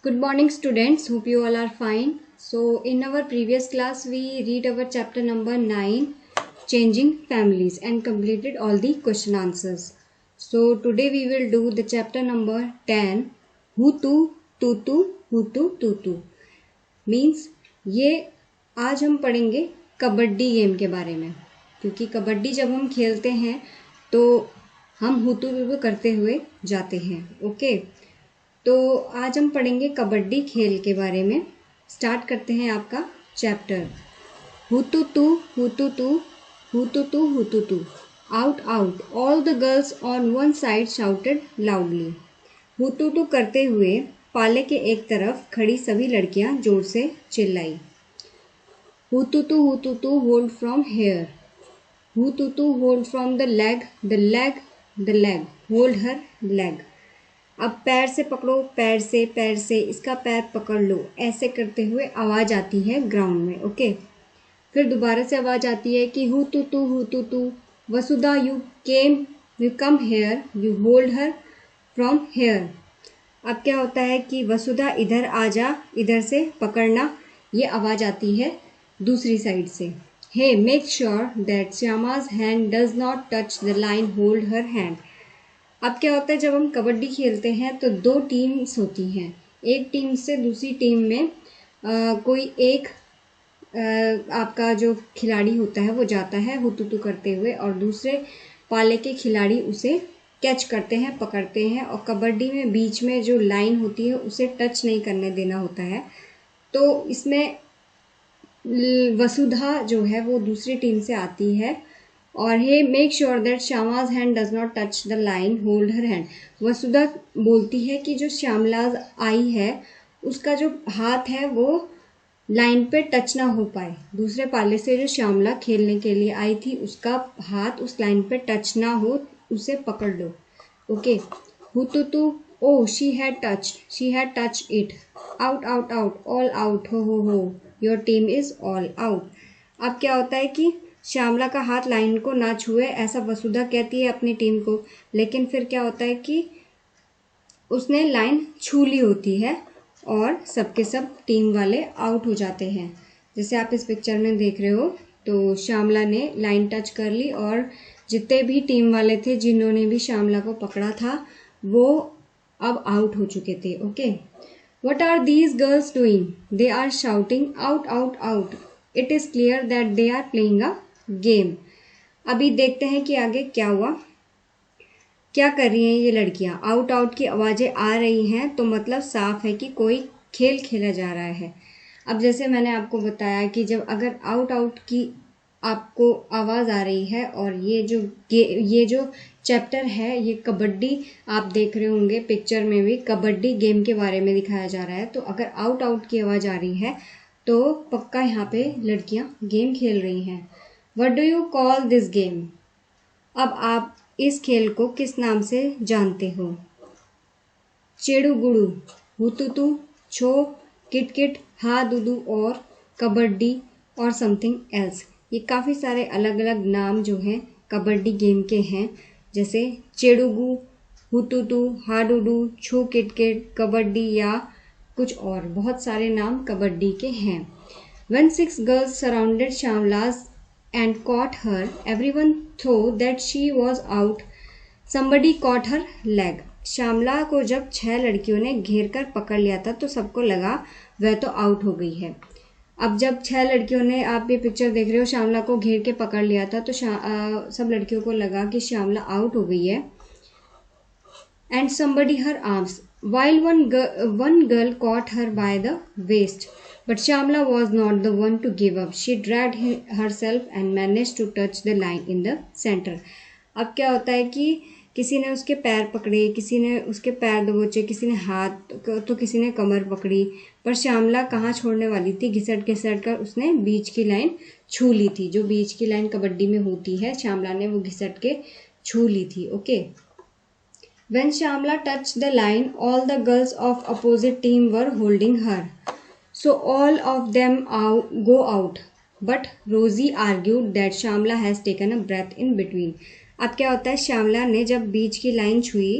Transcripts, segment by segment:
Good morning, students. Hope you all are fine. So, in our previous class, we read our chapter number 9, Changing Families, and completed all the question answers. So, today we will do the chapter number 10, Hutu, Tutu, Hutu, Tutu. Means ये आज हम पढ़ेंगे kabaddi game के बारे में, क्योंकि कबड्डी जब हम खेलते हैं तो हम हुतू टुतू करते हुए जाते हैं. ओके, तो आज हम पढ़ेंगे कबड्डी खेल के बारे में. स्टार्ट करते हैं आपका चैप्टर. हुतुतु हुतुतु हुतुतु हुतुतु, out out, all the girls on one side shouted loudly. हुतुतु करते हुए पाले के एक तरफ खड़ी सभी लड़कियां जोर से चिल्लाई. हुतुतु हुतुतु, होल्ड फ्रॉम हेयर. हुतुतु, hold from the leg, the leg, the leg, hold her leg. अब पैर से पकड़ो, पैर से इसका पैर पकड़ लो. ऐसे करते हुए आवाज़ आती है ग्राउंड में. ओके, फिर दोबारा से आवाज़ आती है कि हुतुतु Vasudha, you come here, you hold her from here. अब क्या होता है कि वसुधा इधर आ जा, इधर से पकड़ना. ये आवाज़ आती है दूसरी साइड से. Hey, make sure that Shyama's hand does not touch the line, hold her hand. अब क्या होता है, जब हम कबड्डी खेलते हैं तो दो टीम्स होती हैं. एक टीम से दूसरी टीम में कोई एक आपका जो खिलाड़ी होता है वो जाता है हुतुतु करते हुए, और दूसरे पाले के खिलाड़ी उसे कैच करते हैं, पकड़ते हैं. और कबड्डी में बीच में जो लाइन होती है उसे टच नहीं करने देना होता है. तो इसमें वसुधा जो है वो दूसरी टीम से आती है और hey, make sure that Shyama's hand does not touch the line, hold her hand. Vasudha बोलती है कि जो श्यामलाज आई है उसका जो हाथ है वो लाइन पे टच ना हो पाए. दूसरे पाले से जो श्यामला खेलने के लिए आई थी उसका हाथ उस लाइन पे टच ना हो, उसे पकड़ लो. ओके, हुतुतु, oh she had touch it, out out out, all out, oh, your team is all out. अब क्या होता है कि श्यामला का हाथ लाइन को ना छुए, ऐसा वसुधा कहती है अपनी टीम को. लेकिन फिर क्या होता है कि उसने लाइन छू ली होती है और सबके सब टीम वाले आउट हो जाते हैं. जैसे आप इस पिक्चर में देख रहे हो, तो श्यामला ने लाइन टच कर ली और जितने भी टीम वाले थे जिन्होंने भी श्यामला को पकड़ा था वो अब आउट हो चुके थे. Okay, what are these girls doing? They are shouting out out out. It is clear that they are playing a game. अभी देखते हैं कि आगे क्या हुआ. क्या कर रही हैं ये लड़कियां? आउट आउट की आवाज़ें आ रही हैं, तो मतलब साफ है कि कोई खेल खेला जा रहा है. अब जैसे मैंने आपको बताया कि जब अगर आउट आउट की आपको आवाज़ आ रही है, और ये जो चैप्टर है ये कबड्डी, आप देख रहे होंगे पिक्चर में भी कबड्डी गेम के बारे में दिखाया जा रहा है. तो अगर आउट आउट की आवाज़ आ रही है तो पक्का यहाँ पे लड़कियाँ गेम खेल रही हैं. What do you call this game? अब आप इस खेल को किस नाम से जानते हो? चेड़ू गुड़ू, हुतुतु, छो, किटकिट, हा दुदू, और कबड्डी और समथिंग एल्स. ये काफ़ी सारे अलग अलग नाम जो हैं कबड्डी गेम के हैं, जैसे चेड़ूगू, हुतुतु, हा डुडू, छो किटकिट, कबड्डी, या कुछ और बहुत सारे नाम कबड्डी के हैं. When 6 girls surrounded Shyamla's and caught her, everyone thought that she was out. Somebody caught her leg. Shyamala को जब 6 लड़कियों ने घेर कर पकड़ लिया था तो सबको लगा वह तो आउट हो गई है. अब जब 6 लड़कियों ने, आप ये पिक्चर देख रहे हो, श्यामला को घेर के पकड़ लिया था तो सब लड़कियों को लगा कि श्यामला आउट हो गई है. And somebody her arms, while one girl caught her by the waist. But Shyamla was not the one to give up. She dragged herself and managed to touch the line in the center. अब क्या होता है कि किसी ने उसके पैर पकड़े, किसी ने उसके पैर दबोचे, किसी ने हाथ, तो किसी ने कमर पकड़ी, पर श्यामला कहाँ छोड़ने वाली थी. घिसट कर उसने बीच की लाइन छू ली थी. जो बीच की लाइन कबड्डी में होती है, श्यामला ने वो घिसट के छू ली थी. Okay, When Shyamla touched the line, all the girls of opposite team were holding her. So all of them go out. But Rosie argued that Shyamla has taken a breath in between. अब क्या होता है, श्यामला ने जब बीच की line छुई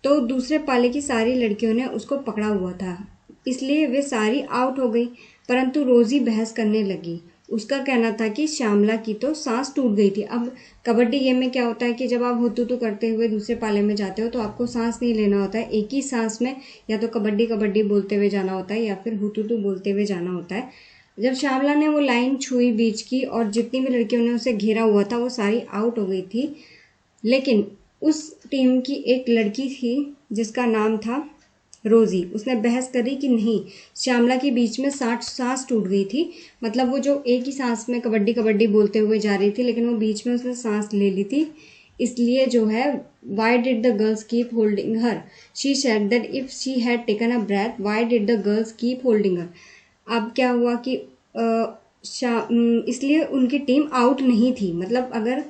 तो दूसरे पाले की सारी लड़कियों ने उसको पकड़ा हुआ था. इसलिए वे सारी आउट हो गई। परंतु रोजी बहस करने लगी। उसका कहना था कि श्यामला की तो सांस टूट गई थी। अब कबड्डी गेम में क्या होता है कि जब आप हुतुतु करते हुए दूसरे पाले में जाते हो तो आपको सांस नहीं लेना होता है, एक ही सांस में या तो कबड्डी कबड्डी बोलते हुए जाना होता है या फिर हुतुतु बोलते हुए जाना होता है। जब श्यामला ने वो लाइन छुई बीच की और जितनी भी लड़कियों ने उसे घेरा हुआ था वो सारी आउट हो गई थी। लेकिन उस टीम की एक लड़की थी जिसका नाम था रोजी। उसने बहस करी कि नहीं, श्यामला के बीच में सांस टूट गई थी। मतलब वो जो एक ही सांस में कबड्डी कबड्डी बोलते हुए जा रही थी लेकिन वो बीच में उसने सांस ले ली थी, इसलिए जो है why did the girls keep holding her, she said that if she had taken a breath why did the girls keep holding her. अब क्या हुआ कि इसलिए उनकी टीम आउट नहीं थी। मतलब अगर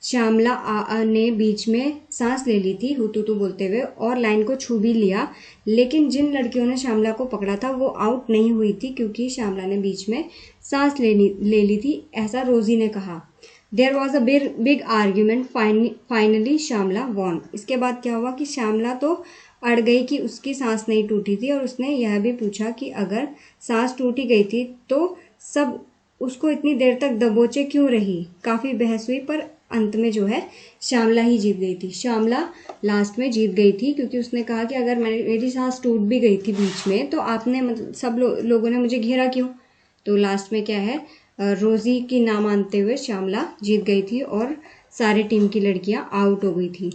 श्यामला ने बीच में सांस ले ली थी हुतुतु बोलते हुए और लाइन को छू भी लिया, लेकिन जिन लड़कियों ने श्यामला को पकड़ा था वो आउट नहीं हुई थी क्योंकि श्यामला ने बीच में सांस ले ली थी, ऐसा रोजी ने कहा। There was a big argument, finally Shyamala won. इसके बाद क्या हुआ कि श्यामला तो अड़ गई कि उसकी सांस नहीं टूटी थी और उसने यह भी पूछा कि अगर सांस टूटी गई थी तो सब उसको इतनी देर तक दबोचे क्यों रही। काफ़ी बहस हुई पर अंत में जो है श्यामला ही जीत गई थी। श्यामला लास्ट में जीत गई थी क्योंकि उसने कहा कि अगर मेरी सांस टूट भी गई थी बीच में तो आपने मतलब सब लोगों ने मुझे घेरा क्यों। तो लास्ट में क्या है, रोजी की ना मानते हुए श्यामला जीत गई थी और सारे टीम की लड़कियां आउट हो गई थी।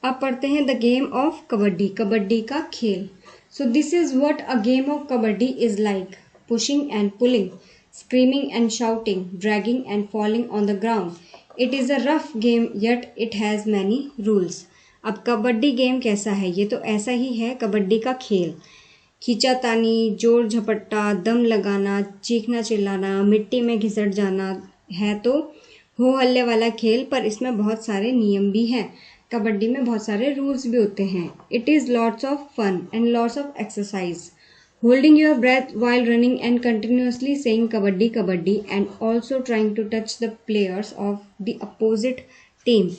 अब पढ़ते हैं the game of kabaddi, kabaddi का खेल। So this is what a game of kabaddi is like, pushing and pulling, screaming and shouting, dragging and falling on the ground. It is a rough game yet it has many rules. अब kabaddi game कैसा है, ये तो ऐसा ही है कबड्डी का खेल। खींचातानी, जोर झपट्टा, दम लगाना, चीखना चिल्लाना, मिट्टी में घिसट जाना है तो हो हल्ले वाला खेल, पर इसमें बहुत सारे नियम भी हैं। कबड्डी में बहुत सारे रूल्स भी होते हैं। It is lots of fun and lots of exercise, holding your breath while running and continuously saying kabaddi kabaddi and also trying to touch the players of the opposite team.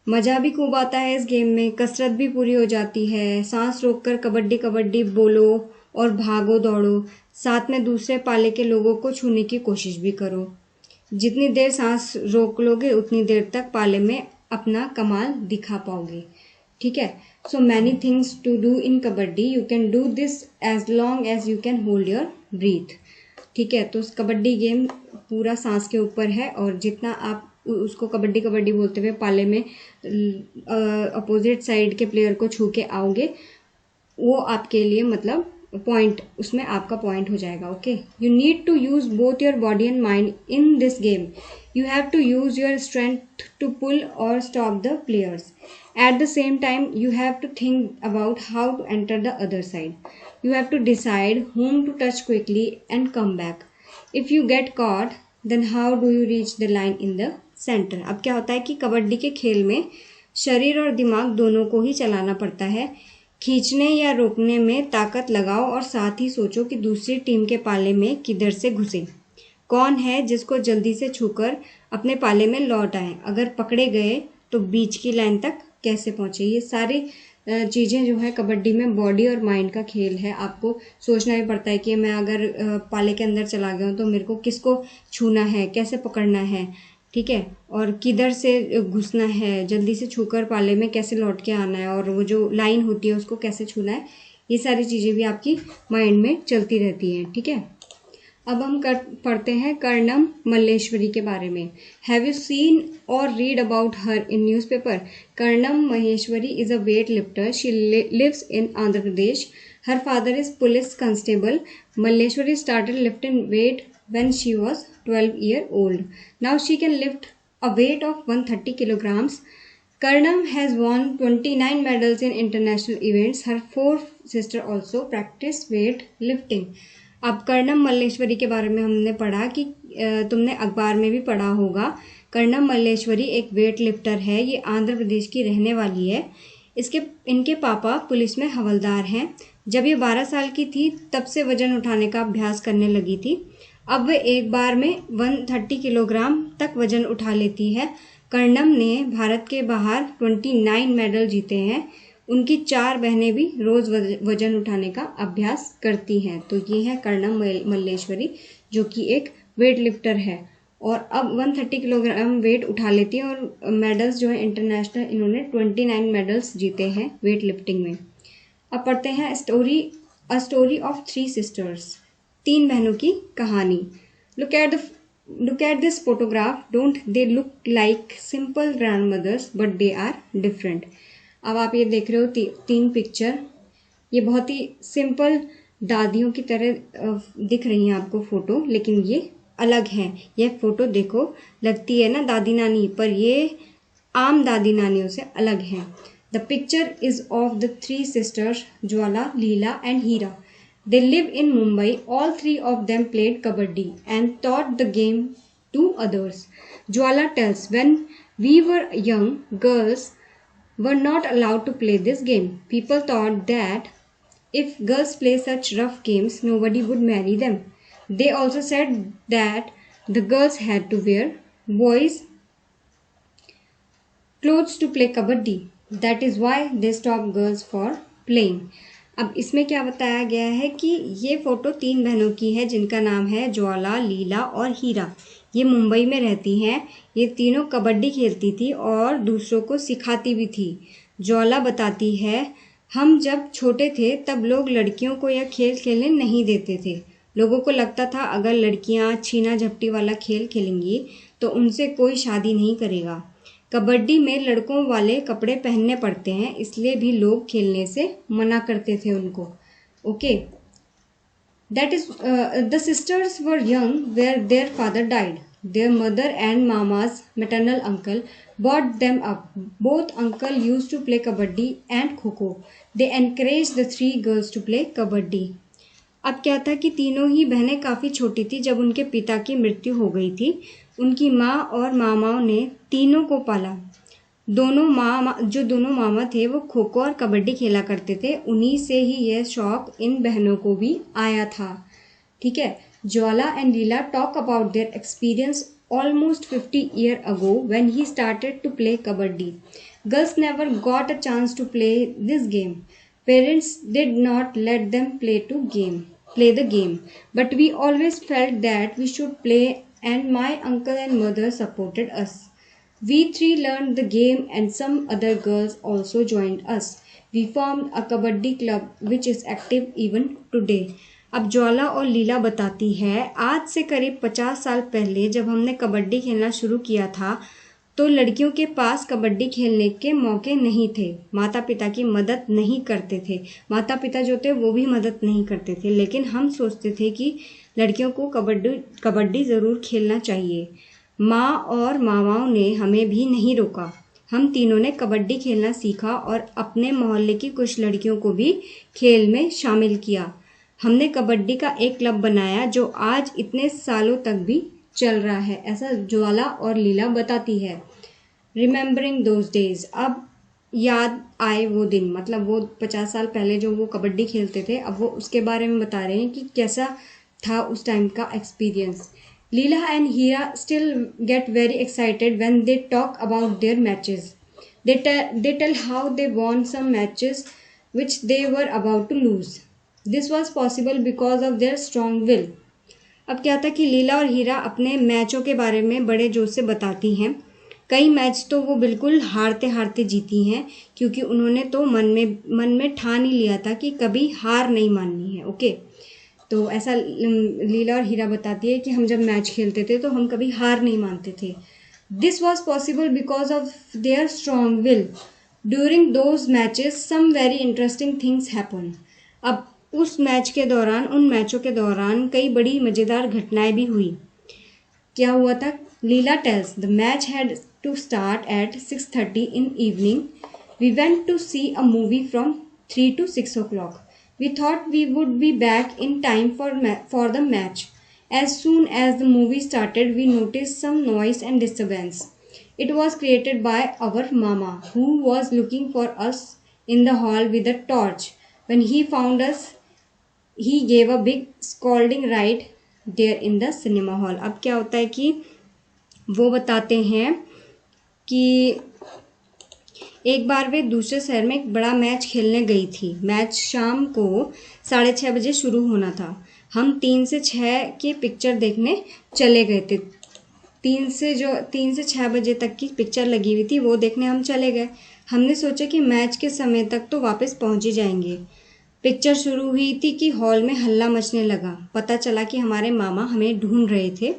मज़ा भी खूब आता है इस game में, कसरत भी पूरी हो जाती है। सांस रोककर कबड्डी कबड्डी बोलो और भागो दौड़ो, साथ में दूसरे पाले के लोगों को छूने की कोशिश भी करो। जितनी देर सांस रोक लोगे उतनी देर तक पाले में अपना कमाल दिखा पाओगे। ठीक है। So many things to do in kabaddi, you can do this as long as you can hold your breath. ठीक है। तो कबड्डी गेम पूरा सांस के ऊपर है और जितना आप उसको कबड्डी कबड्डी बोलते हुए पाले में अपोजिट साइड के प्लेयर को छू के आओगे वो आपके लिए मतलब पॉइंट, उसमें आपका पॉइंट हो जाएगा। Okay. You need to use both your body and mind in this game. You have to use your strength to pull or stop the players. At the same time, you have to think about how to enter the other side. You have to decide whom to touch quickly and come back. If you get caught, then how do you reach the line in the center? अब क्या होता है कि कबड्डी के खेल में शरीर और दिमाग दोनों को ही चलाना पड़ता है। खींचने या रोकने में ताकत लगाओ और साथ ही सोचो कि दूसरी टीम के पाले में किधर से घुसे, कौन है जिसको जल्दी से छूकर अपने पाले में लौट आए, अगर पकड़े गए तो बीच की लाइन तक कैसे पहुंचे। ये सारी चीज़ें जो है कबड्डी में बॉडी और माइंड का खेल है। आपको सोचना भी पड़ता है कि मैं अगर पाले के अंदर चला गया हूँ तो मेरे को किसको छूना है, कैसे पकड़ना है, ठीक है, और किधर से घुसना है, जल्दी से छूकर पाले में कैसे लौट के आना है, और वो जो लाइन होती है उसको कैसे छूना है। ये सारी चीज़ें भी आपकी माइंड में चलती रहती हैं। ठीक है। अब हम पढ़ते हैं कर्णम मल्लेश्वरी के बारे में। Have you seen or read about her in newspaper? Karnam Malleswari is a weight lifter. She lives in Andhra Pradesh. Her father is police constable. Malleswari started lifting weight when she was 12 years old. Now she can lift a weight of 130 kilograms. Karnam has won 29 medals in international events. Her four sisters also practice weight lifting. अब कर्णम मल्लेश्वरी के बारे में हमने पढ़ा कि तुमने अखबार में भी पढ़ा होगा। कर्णम मल्लेश्वरी एक वेट लिफ्टर है। ये आंध्र प्रदेश की रहने वाली है। इनके पापा पुलिस में हवलदार हैं। जब ये 12 साल की थी तब से वजन उठाने का अभ्यास करने लगी थी। अब वे एक बार में 130 किलोग्राम तक वजन उठा लेती है। कर्णम ने भारत के बाहर 29 मेडल जीते हैं। उनकी 4 बहनें भी रोज वजन उठाने का अभ्यास करती हैं। तो ये है कर्णम मल्लेश्वरी, जो कि एक वेट लिफ्टर है और अब 130 किलोग्राम वेट उठा लेती है और मेडल्स जो है इंटरनेशनल इन्होंने 29 मेडल्स जीते हैं वेट लिफ्टिंग में। अब पढ़ते हैं अ स्टोरी ऑफ 3 सिस्टर्स, 3 बहनों की कहानी। Look at this photograph. Don't they look like simple grandmothers, but they are different. अब आप ये देख रहे हो 3 पिक्चर, ये बहुत ही सिंपल दादियों की तरह दिख रही हैं आपको फोटो, लेकिन ये अलग हैं। यह फोटो देखो, लगती है ना दादी नानी, पर ये आम दादी नानियों से अलग हैं। The picture is of the 3 sisters, Jwala, Leela and Hira. They live in Mumbai. All 3 of them played kabaddi and taught the game to others. Jwala tells, when we were young, girls were not allowed to play this game. People thought that if girls play such rough games, nobody would marry them. They also said that the girls had to wear boys' clothes to play kabaddi. That is why they stopped girls for playing. अब इसमें क्या बताया गया है कि ये photo 3 बहनों की है जिनका नाम है ज्वाला, लीला और हीरा। ये मुंबई में रहती हैं। ये तीनों कबड्डी खेलती थी और दूसरों को सिखाती भी थी। ज्वाला बताती है, हम जब छोटे थे तब लोग लड़कियों को यह खेल खेलने नहीं देते थे। लोगों को लगता था अगर लड़कियां छीना झपटी वाला खेल खेलेंगी तो उनसे कोई शादी नहीं करेगा। कबड्डी में लड़कों वाले कपड़े पहनने पड़ते हैं, इसलिए भी लोग खेलने से मना करते थे उनको। Okay, that is the sisters were young where their father died. Their mother and mama's maternal uncle brought them up. Both uncle used to play kabaddi and kho-kho. They encouraged the 3 girls to play kabaddi. अब क्या था कि तीनों ही बहनें काफ़ी छोटी थी जब उनके पिता की मृत्यु हो गई थी। उनकी माँ और मामाओं ने तीनों को पाला। दोनों मामा थे वो खो खो और कबड्डी खेला करते थे। उन्हीं से ही यह शौक इन बहनों को भी आया था। ठीक है, Jwala and Leela talk about their experience almost 50 years ago when he started to play kabaddi. Girls never got a chance to play this game. Parents did not let them play the game, but we always felt that we should play, and my uncle and mother supported us. We 3 learned the game and some other girls also joined us. We formed a kabaddi club which is active even today. अब ज्वाला और लीला बताती है, आज से करीब 50 साल पहले जब हमने कबड्डी खेलना शुरू किया था तो लड़कियों के पास कबड्डी खेलने के मौके नहीं थे। माता पिता की मदद नहीं करते थे। माता पिता जो थे वो भी मदद नहीं करते थे, लेकिन हम सोचते थे कि लड़कियों को कबड्डी ज़रूर खेलना चाहिए। माँ और मामाओं ने हमें भी नहीं रोका। हम तीनों ने कबड्डी खेलना सीखा और अपने मोहल्ले की कुछ लड़कियों को भी खेल में शामिल किया। हमने कबड्डी का एक क्लब बनाया जो आज इतने सालों तक भी चल रहा है। ऐसा ज्वाला और लीला बताती है। रिमेम्बरिंग दोज डेज, अब याद आए वो दिन, मतलब वो 50 साल पहले जो वो कबड्डी खेलते थे, अब वो उसके बारे में बता रहे हैं कि कैसा था उस टाइम का experience. Leela and Heera still get very excited when they talk about their matches. They tell how they won some matches which they were about to lose. This was possible because of their strong will. अब क्या था कि लीला और हीरा अपने मैचों के बारे में बड़े जोश से बताती हैं। कई मैच तो वो बिल्कुल हारते हारते जीती हैं, क्योंकि उन्होंने तो मन में ठान ही लिया था कि कभी हार नहीं माननी है। ओके, तो ऐसा लीला और हीरा बताती है कि हम जब मैच खेलते थे तो हम कभी हार नहीं मानते थे। This was possible because of their strong will. During those matches, some very interesting things happened. अब उस मैच के दौरान, उन मैचों के दौरान कई बड़ी मज़ेदार घटनाएं भी हुई। क्या हुआ था? Leela tells, the match had to start at 6:30 in evening. We went to see a movie from 3 to 6 o'clock. We thought we would be back in time for the match. As soon as the movie started, we noticed some noise and disturbance. It was created by our mama, who was looking for us in the hall with a torch. When he found us, he gave a big scolding right there in the cinema hall. अब क्या होता है कि वो बताते हैं कि एक बार वे दूसरे शहर में एक बड़ा मैच खेलने गई थी। मैच शाम को 6:30 बजे शुरू होना था। हम 3 से 6 की पिक्चर देखने चले गए थे। 3 से 6 बजे तक की पिक्चर लगी हुई थी, वो देखने हम चले गए। हमने सोचा कि मैच के समय तक तो वापस पहुंच ही जाएंगे। पिक्चर शुरू हुई थी कि हॉल में हल्ला मचने लगा। पता चला कि हमारे मामा हमें ढूंढ रहे थे।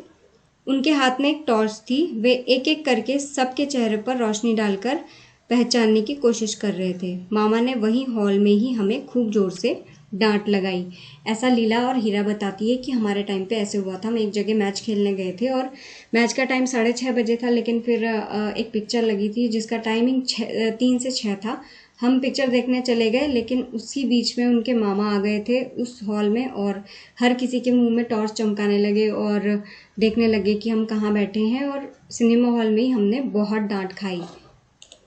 उनके हाथ में एक टॉर्च थी। वे एक एक करके सबके चेहरे पर रोशनी डालकर पहचानने की कोशिश कर रहे थे। मामा ने वहीं हॉल में ही हमें खूब जोर से डांट लगाई। ऐसा लीला और हीरा बताती है कि हमारे टाइम पे ऐसे हुआ था। हम एक जगह मैच खेलने गए थे और मैच का टाइम 6:30 बजे था, लेकिन फिर एक पिक्चर लगी थी जिसका टाइमिंग 3 से 6 था। हम पिक्चर देखने चले गए, लेकिन उसी बीच में उनके मामा आ गए थे उस हॉल में और हर किसी के मुंह में टॉर्च चमकाने लगे और देखने लगे कि हम कहाँ बैठे हैं, और सिनेमा हॉल में ही हमने बहुत डांट खाई।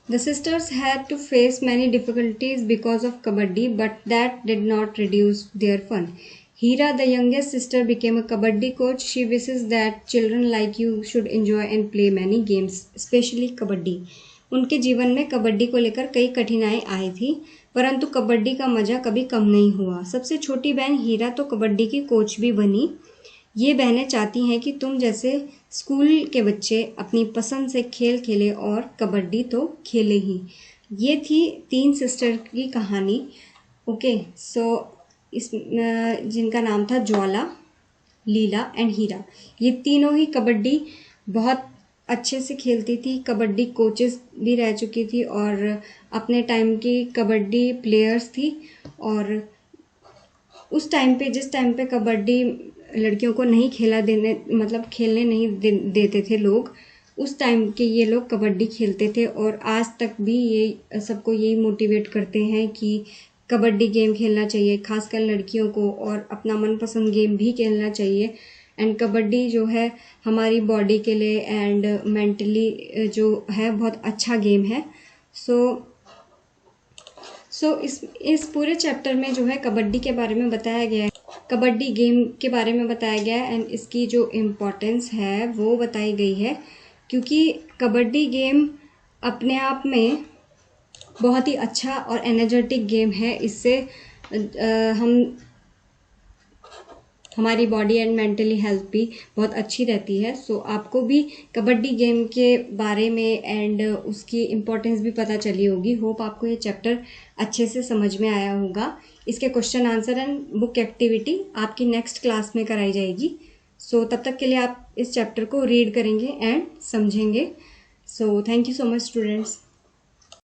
The sisters had to face many difficulties because of kabaddi, but that did not reduce their fun. Hira, the youngest sister, became a kabaddi coach. She wishes that children like you should enjoy and play many games, especially kabaddi. उनके जीवन में कबड्डी को लेकर कई कठिनाई आई थी, परंतु कबड्डी का मजा कभी कम नहीं हुआ। सबसे छोटी बहन हीरा तो कबड्डी की कोच भी बनी। ये बहनें चाहती हैं कि तुम जैसे स्कूल के बच्चे अपनी पसंद से खेल खेले और कबड्डी तो खेले ही। ये थी 3 सिस्टर की कहानी। ओके, सो इस जिनका नाम था ज्वाला, लीला एंड हीरा। ये तीनों ही कबड्डी बहुत अच्छे से खेलती थी, कबड्डी कोचेस भी रह चुकी थी और अपने टाइम की कबड्डी प्लेयर्स थी। और उस टाइम पे, जिस टाइम पे कबड्डी लड़कियों को नहीं खेलने नहीं देते थे लोग, उस टाइम के ये लोग कबड्डी खेलते थे और आज तक भी ये सबको यही मोटिवेट करते हैं कि कबड्डी गेम खेलना चाहिए, खासकर लड़कियों को, और अपना मनपसंद गेम भी खेलना चाहिए। एंड कबड्डी जो है हमारी बॉडी के लिए एंड मेंटली जो है बहुत अच्छा गेम है। सो इस पूरे चैप्टर में जो है कबड्डी के बारे में बताया गया है, कबड्डी गेम के बारे में बताया गया है एंड इसकी जो इम्पोर्टेंस है वो बताई गई है, क्योंकि कबड्डी गेम अपने आप में बहुत ही अच्छा और एनर्जेटिक गेम है। इससे हमारी बॉडी एंड मेंटली हेल्थ भी बहुत अच्छी रहती है। सो आपको भी कबड्डी गेम के बारे में एंड उसकी इम्पोर्टेंस भी पता चली होगी। होप आपको ये चैप्टर अच्छे से समझ में आया होगा। इसके question answer and book activity आपकी नेक्स्ट क्लास में कराई जाएगी। सो तब तक के लिए आप इस चैप्टर को रीड करेंगे एंड समझेंगे। So thank you so much students.